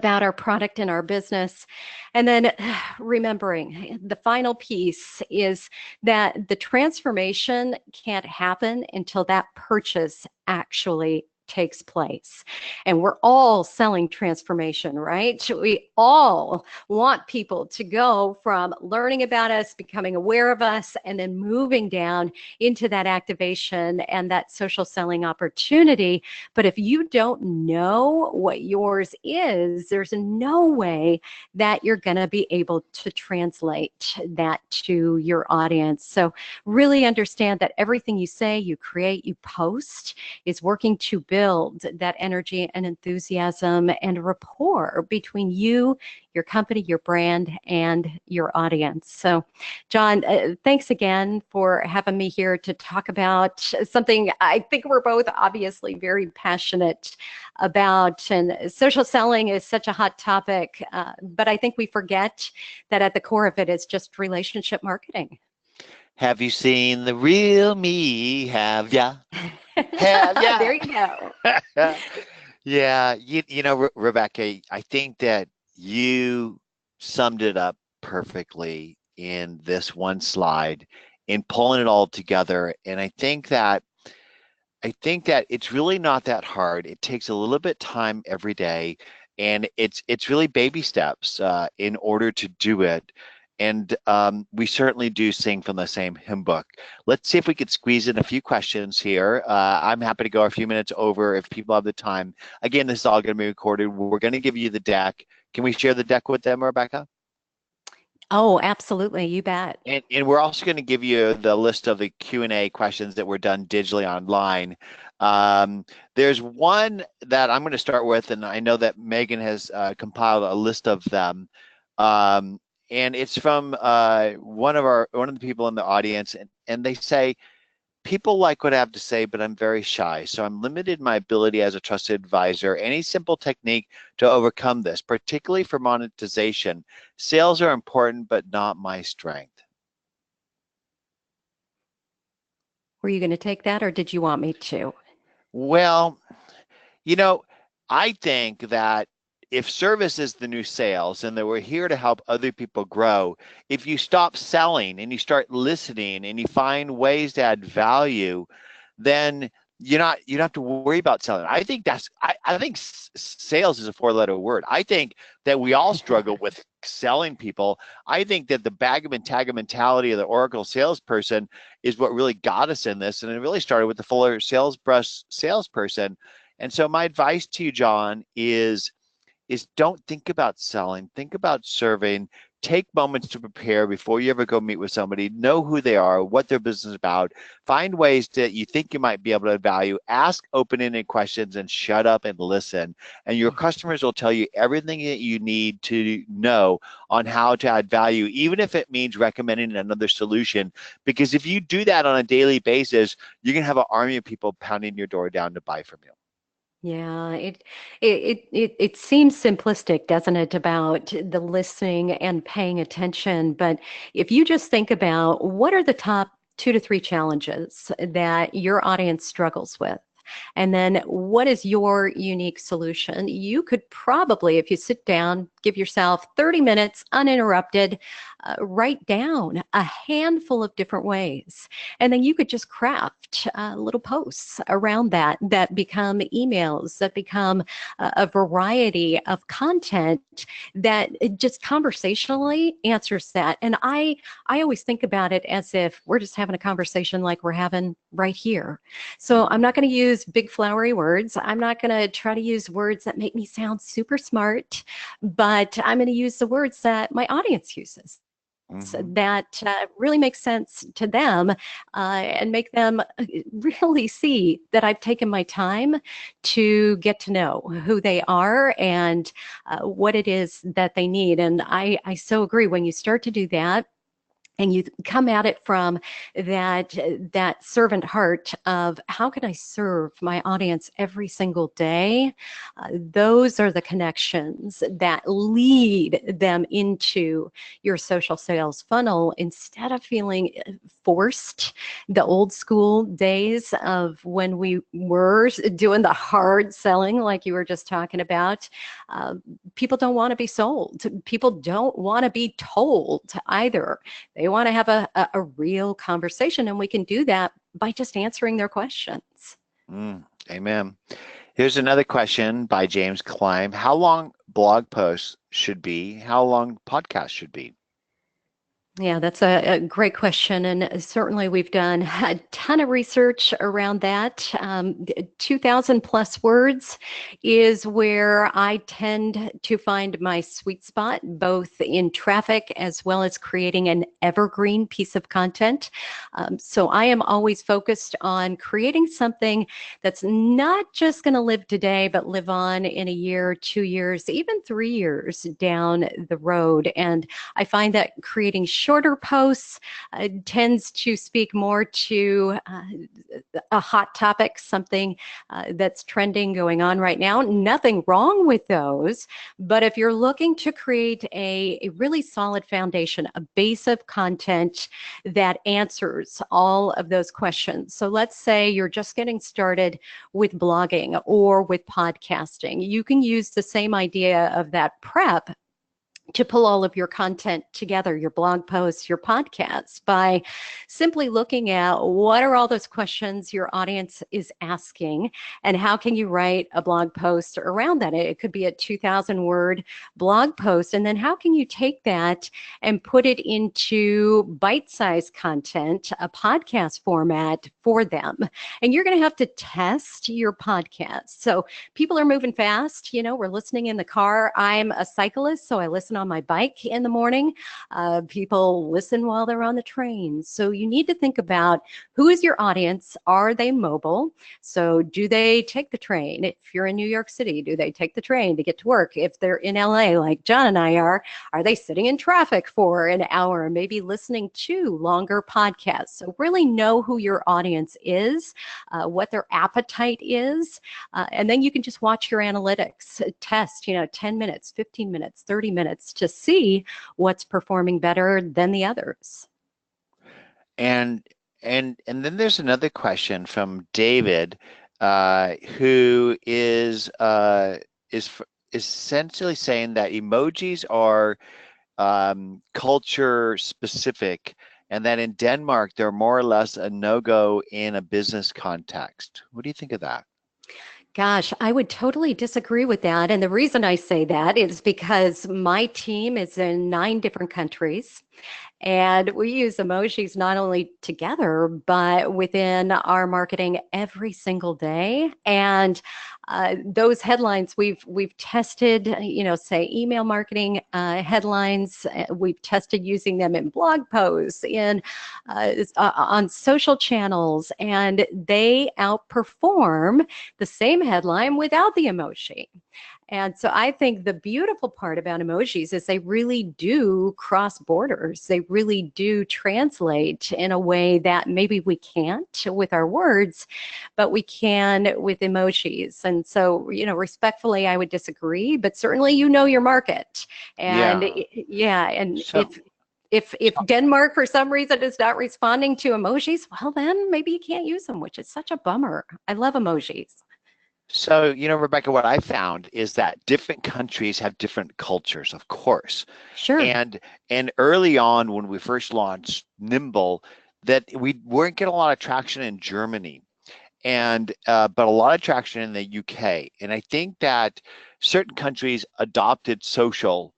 our product and our business. And then remembering the final piece is that the transformation can't happen until that purchase actually takes place. And we're all selling transformation, right? We all want people to go from learning about us, becoming aware of us, and then moving down into that activation and that social selling opportunity. But if you don't know what yours is, there's no way that you're going to be able to translate that to your audience. So really understand that everything you say, you create, you post is working to build that energy and enthusiasm and rapport between you, your company, your brand, and your audience. So, John, thanks again for having me here to talk about something I think we're both obviously very passionate about. And social selling is such a hot topic, but I think we forget that at the core of it is just relationship marketing. Have you seen the real me? Have ya? Have ya? There you go. Yeah, Rebecca, I think that you summed it up perfectly in this one slide in pulling it all together. And I think that it's really not that hard. It takes a little bit time every day, and it's really baby steps in order to do it. And we certainly do sing from the same hymn book. Let's see if we could squeeze in a few questions here. I'm happy to go a few minutes over if people have the time. Again, this is all going to be recorded. We're going to give you the deck. Can we share the deck with them, Rebecca? Oh, absolutely. You bet. And we're also going to give you the list of the Q&A questions that were done digitally online. Um, there's one that I'm going to start with, and I know that Megan has compiled a list of them. Um, and it's from one of the people in the audience, and they say, people like what I have to say, but I'm very shy. So I'm limited in my ability as a trusted advisor. Any simple technique to overcome this, particularly for monetization? Sales are important, but not my strength. Were you going to take that or did you want me to? Well, you know, I think that if service is the new sales and that we're here to help other people grow, if you stop selling and you start listening and you find ways to add value, then you don't have to worry about selling. I think sales is a four-letter word. I think that we all struggle with selling people. I think that the bag 'em and tag 'em mentality of the Oracle salesperson is what really got us in this, and it really started with the Fuller sales brush salesperson. And so my advice to you, John, is don't think about selling, think about serving. Take moments to prepare before you ever go meet with somebody. Know who they are, what their business is about. Find ways that you think you might be able to add value. Ask open-ended questions and shut up and listen. And your customers will tell you everything that you need to know on how to add value, even if it means recommending another solution. Because if you do that on a daily basis, you're going to have an army of people pounding your door down to buy from you. Yeah, it seems simplistic, doesn't it, about the listening and paying attention. But if you just think about what are the top 2 to 3 challenges that your audience struggles with, and then what is your unique solution, you could probably, if you sit down, give yourself 30 minutes uninterrupted, write down a handful of different ways. And then you could just craft little posts around that that become emails, that become a variety of content that just conversationally answers that. And I always think about it as if we're just having a conversation like we're having right here. So I'm not going to use big flowery words. I'm not going to try to use words that make me sound super smart, but I'm going to use the words that my audience uses Mm-hmm. that really make sense to them and make them really see that I've taken my time to get to know who they are and what it is that they need. And I so agree. When you start to do that, and you come at it from that servant heart of how can I serve my audience every single day, those are the connections that lead them into your social sales funnel instead of feeling forced, the old school days of when we were doing the hard selling like you were just talking about. uh, People don't want to be sold, people don't want to be told either. They want to have a real conversation, and we can do that by just answering their questions. Amen. Here's another question by James Climb. How long blog posts should be? How long podcasts should be? Yeah, that's a great question. And certainly we've done a ton of research around that. 2,000 plus words is where I tend to find my sweet spot, both in traffic as well as creating an evergreen piece of content. So I am always focused on creating something that's not just going to live today, but live on in a year, 2 years, even 3 years down the road. And I find that creating shorter posts tends to speak more to a hot topic, something that's trending going on right now. Nothing wrong with those. But if you're looking to create a really solid foundation, a base of content that answers all of those questions. So let's say you're just getting started with blogging or with podcasting. You can use the same idea of that prep to pull all of your content together, your blog posts, your podcasts, by simply looking at what are all those questions your audience is asking and how can you write a blog post around that. It could be a 2,000 word blog post. And then how can you take that and put it into bite-sized content, a podcast format for them? And you're going to have to test your podcast. So people are moving fast. You know, we're listening in the car. I'm a cyclist, so I listen listen on my bike in the morning. People listen while they're on the train. So you need to think about who is your audience? Are they mobile? So do they take the train? If you're in New York City, do they take the train to get to work? If they're in LA, like John and I are they sitting in traffic for an hour, maybe listening to longer podcasts? So really know who your audience is, what their appetite is, and then you can just watch your analytics, test, 10 minutes, 15 minutes, 30 minutes to see what's performing better than the others. And then there's another question from David, who is essentially saying that emojis are culture specific, and that in Denmark they're more or less a no-go in a business context. What do you think of that? Gosh, I would totally disagree with that. And the reason I say that is because my team is in 9 different countries. And we use emojis not only together, but within our marketing every single day. And those headlines we've tested, say email marketing headlines. We've tested using them in blog posts, on social channels, and they outperform the same headline without the emoji. And so I think the beautiful part about emojis is they really do cross borders. They really do translate in a way that maybe we can't with our words, but we can with emojis. And so, respectfully, I would disagree, but certainly your market. And Yeah. yeah, and So, if Denmark for some reason is not responding to emojis, well, then maybe you can't use them, which is such a bummer. I love emojis. So, Rebecca, what I found is that different countries have different cultures, of course. Sure. And early on when we first launched Nimble, that we weren't getting a lot of traction in Germany, but a lot of traction in the UK. And I think that certain countries adopted social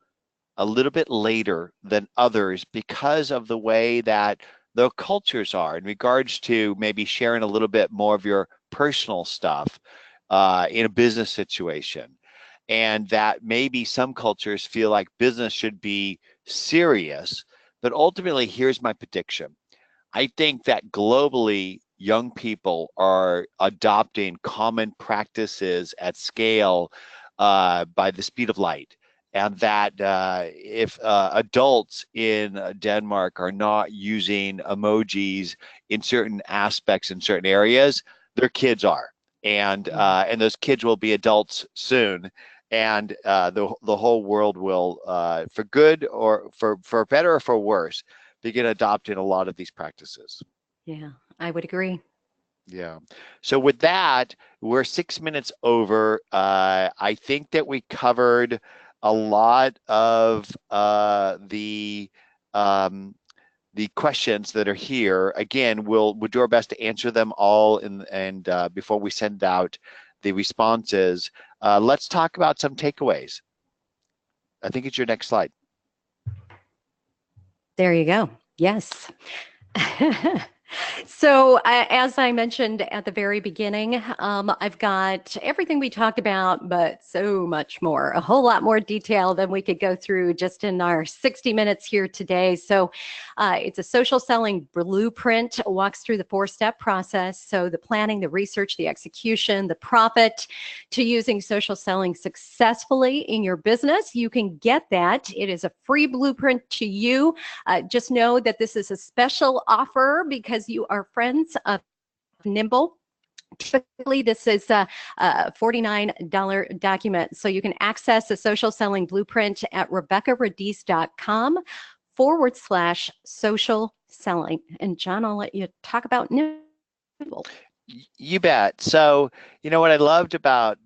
a little bit later than others because of the way that their cultures are in regards to maybe sharing a little bit more of your personal stuff in a business situation. And that maybe some cultures feel like business should be serious. But ultimately, here's my prediction. I think that globally, young people are adopting common practices at scale by the speed of light. And that if adults in Denmark are not using emojis in certain aspects in certain areas, their kids are. And those kids will be adults soon, and the whole world will, for good or for better or for worse, begin adopting a lot of these practices. Yeah, I would agree. Yeah. So with that, we're 6 minutes over. I think that we covered a lot of the questions that are here. Again, we'll do our best to answer them all and before we send out the responses. Let's talk about some takeaways. I think it's your next slide. There you go. Yes. So, as I mentioned at the very beginning, I've got everything we talked about, but so much more, a whole lot more detail than we could go through just in our 60 minutes here today. So, it's a social selling blueprint, walks through the 4-step process. So, the planning, the research, the execution, the profit to using social selling successfully in your business. You can get that. It is a free blueprint to you. Just know that this is a special offer because you are friends of Nimble. Typically, this is a $49 document. So you can access the social selling blueprint at RebekahRadice.com/social selling. And John, I'll let you talk about Nimble. You bet. So, what I loved about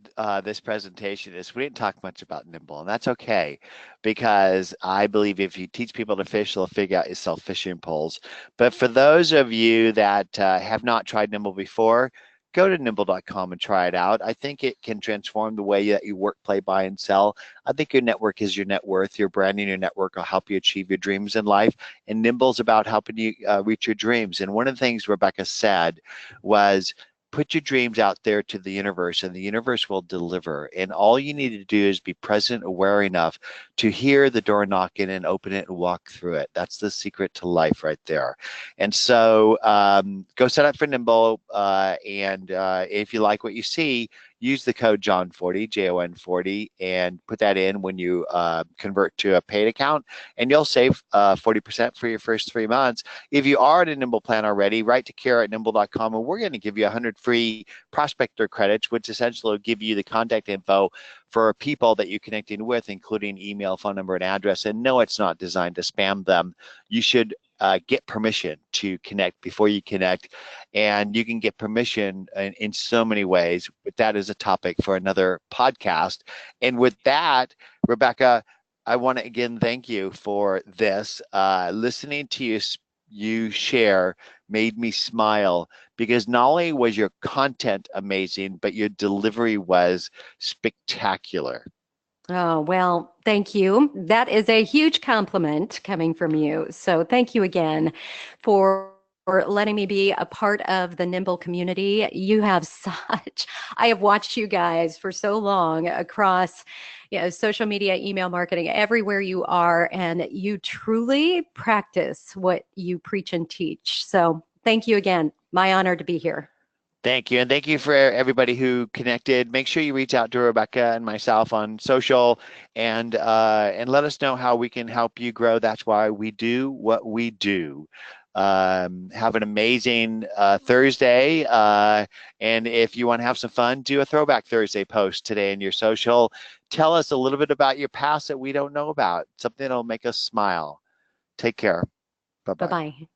this presentation is we didn't talk much about Nimble, and that's okay, because I believe if you teach people to fish, they'll figure out yourself fishing poles. But for those of you that have not tried Nimble before, go to nimble.com and try it out. I think it can transform the way that you work, play, buy, and sell. I think your network is your net worth. Your branding, your network will help you achieve your dreams in life. And Nimble's about helping you reach your dreams. And one of the things Rebecca said was, put your dreams out there to the universe, and the universe will deliver. And all you need to do is be present, aware enough to hear the door knocking and open it and walk through it. That's the secret to life right there. And so go sign up for Nimble. And if you like what you see, use the code John40, JON40, and put that in when you convert to a paid account, and you'll save 40% for your first 3 months. If you are in a Nimble plan already, write to care@nimble.com, and we're going to give you 100 free prospector credits, which essentially will give you the contact info for people that you're connecting with, including email, phone number, and address. And no, it's not designed to spam them. You should get permission to connect before you connect, and you can get permission in so many ways, but that is a topic for another podcast. And with that, Rebekah, I want to again thank you for this. Listening to you share made me smile, because not only was your content amazing, but your delivery was spectacular. Oh, well, thank you. That is a huge compliment coming from you. So thank you again for letting me be a part of the Nimble community. You have such, I have watched you guys for so long across, social media, email marketing, everywhere you are, and you truly practice what you preach and teach. So thank you again. My honor to be here. Thank you. And thank you for everybody who connected. Make sure you reach out to Rebekah and myself on social, and let us know how we can help you grow. That's why we do what we do. Have an amazing Thursday. And if you want to have some fun, do a Throwback Thursday post today in your social. Tell us a little bit about your past that we don't know about, something that'll make us smile. Take care. Bye-bye. Bye-bye.